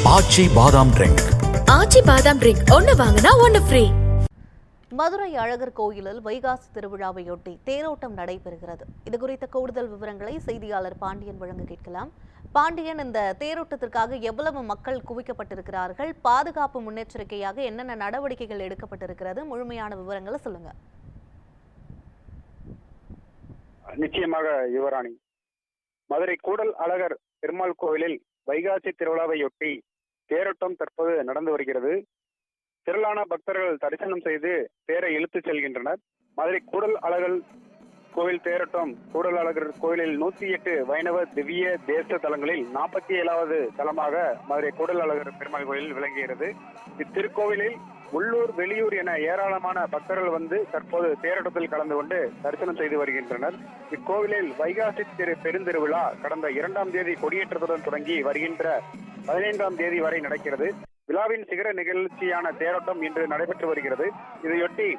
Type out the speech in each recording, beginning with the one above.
ஆச்சி பாதாம் ட்ரிங்க். ஆச்சி பாதாம் ட்ரிங்க் ஒன்னு வாங்கினா ஒன்னு ஃப்ரீ. மதுரை அழகர் கோயிலில் வைகாசி திருவிழாவையொட்டி தேரோட்டம் நடைபெறுகிறது. இது குறித்த கூடுதல் விவரங்களை செய்தியாளர் பாண்டியன் வழங்க கேட்கலாம். பாண்டியன், இந்த தேரோட்டத்திற்காக எவ்வளவு மக்கள் குவிக்கப்பட்டிருக்கிறார்கள்? பாதுகாப்பு முன்னெச்சரிக்கையாக என்னென்ன நடவடிக்கைகள் எடுக்கப்பட்டிருக்கிறது? முழுமையான விவரங்களை சொல்லுங்க. நிச்சயமாக யுவராணி, மதுரை கூடல் அழகர் பெருமாள் கோவிலில் வைகாசி திருவிழாவையொட்டி தேரோட்டம் தற்போது நடந்து வருகிறது. திரளான பக்தர்கள் தரிசனம் செய்து தேரை இழுத்துச் செல்கின்றனர். மதுரை கூடல் அழகர் கோவில் தேரோட்டம் கூடல் அழகர் கோவிலில் 108 வைணவ திவ்ய தேச தலங்களில் 47வது தலமாக மதுரை கூடல் அழகர் பெருமாள் கோயில் விளங்குகிறது. இத்திருக்கோவிலில் உள்ளூர் வெளியூர் என ஏராளமான பக்தர்கள் வந்து தற்போது தேரோட்டத்தில் கலந்து கொண்டு தரிசனம் செய்து வருகின்றனர். இக்கோவிலில் வைகாசி பெருந்திருவிழா கடந்த 2ஆம் தேதி கொடியேற்றத்துடன் தொடங்கி வருகின்ற 15ஆம் தேதி வரை நடக்கிறது. விழாவின் சிகர நிகழ்ச்சியான தேரோட்டம் இன்று நடைபெற்று வருகிறது. இதையொட்டி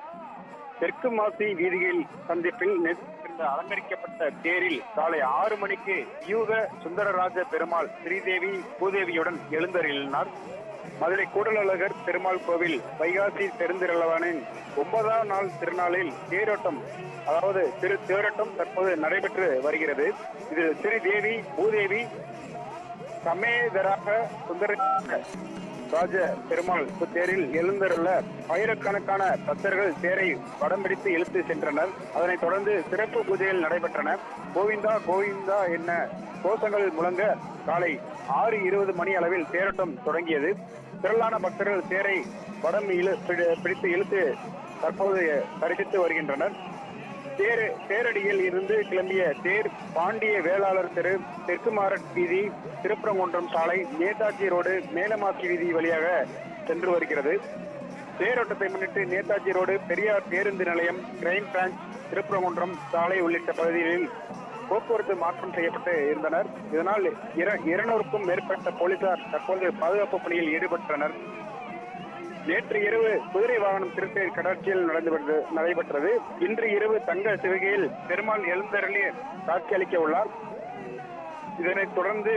தெற்கு மாசி வீதியில் சந்திப்பில் அலங்கரிக்கப்பட்ட தேரில் காலை 6 மணிக்கு யூக சுந்தரராஜ பெருமாள் ஸ்ரீதேவி பூதேவியுடன் எழுந்தருளினார். மதுரை கூடலழகர் பெருமாள் கோவில் வைகாசி பெருந்திருவிழாவின் 9ஆம் நாள் திருநாளில் தேரோட்டம் தேரோட்டம் தற்போது நடைபெற்று வருகிறது. இதில் ஸ்ரீதேவி பூதேவி சமேதராக ராஜ பெருமாள் தேரில் எழுந்தருள ஆயிரக்கணக்கான பக்தர்கள் தேரை வடம் பிடித்து இழுத்து சென்றனர். அதனைத் தொடர்ந்து சிறப்பு பூஜைகள் நடைபெற்றன. கோவிந்தா கோவிந்தா என்ன கோஷங்கள் முழங்க காலை 6:20 மணி அளவில் தேரோட்டம் தொடங்கியது. திரளான பக்தர்கள் தேரை வடம் பிடித்து இழுத்து தற்போது தரிசித்து வருகின்றனர். தேரடியில் இருந்து கிளம்பிய தேர் பாண்டிய வேளாளர் தெரு, தெற்கு மாரட் வீதி, திருப்பரங்குன்றம் சாலை, நேதாஜி ரோடு, மேலமாசி வீதி வழியாக சென்று வருகிறது. தேரோட்டத்தை முன்னிட்டு நேதாஜி ரோடு, பெரியார் பேருந்து நிலையம், கிரைம் பிரான்ச், திருப்பரங்குன்றம் சாலை உள்ளிட்ட பகுதிகளில் போக்குவரத்து மாற்றம் செய்யப்பட்டு இருந்தனர். இதனால் 200க்கும் மேற்பட்ட போலீசார் தற்போது பாதுகாப்பு பணியில் ஈடுபட்டனர். நேற்று இரவு குதிரை வாகனம் திருத்தேர் கடற்சியில் நடைபெற்றது. இன்று இரவு தங்க சிவிகையில் பெருமாள் எழுந்தருளி காட்சி அளிக்க உள்ளார். இதனைத் தொடர்ந்து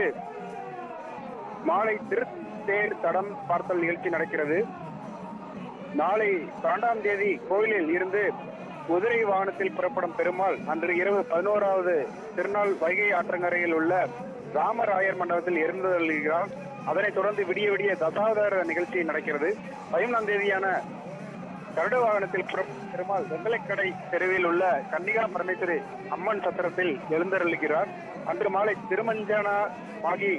மாலை திருத்தேர் தடம் பார்த்தல் நிகழ்ச்சி நடக்கிறது. நாளை 12ஆம் தேதி கோவிலில் இருந்து குதிரை வாகனத்தில் புறப்படும் பெருமாள் அன்று இரவு 11வது திருநாள் வைகை ஆற்றங்கரையில் உள்ள ராமராயர் மண்டபத்தில் எழுந்தருளுகிறார். அதனைத் தொடர்ந்து விடிய விடிய தசாவதார நிகழ்ச்சி நடக்கிறது. 15ஆம் தேதியான கருட வாகனத்தில் பெருமாள் வெங்கலைக்கடை தெருவில் உள்ள கன்னிகா பரமேஸ்வரி அம்மன் சத்திரத்தில் எழுந்தருளுகிறார். அன்று மாலை திருமஞ்சனமாகி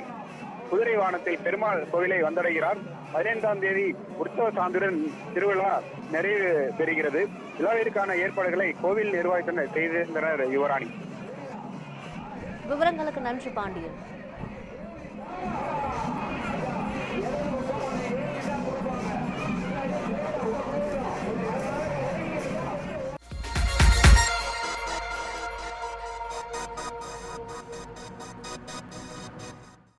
குதிரை வாகனத்தில் பெருமாள் கோவிலை வந்தடைகிறார். 15ஆம் தேதி உற்சவ சான்றுடன் திருவிழா நிறைவு பெறுகிறது. விழாவிற்கான ஏற்பாடுகளை கோவில் நிர்வாகத்தினர் செய்திருந்தனர். யுவராணி, விவரங்களுக்கு நன்றி பாண்டியன்.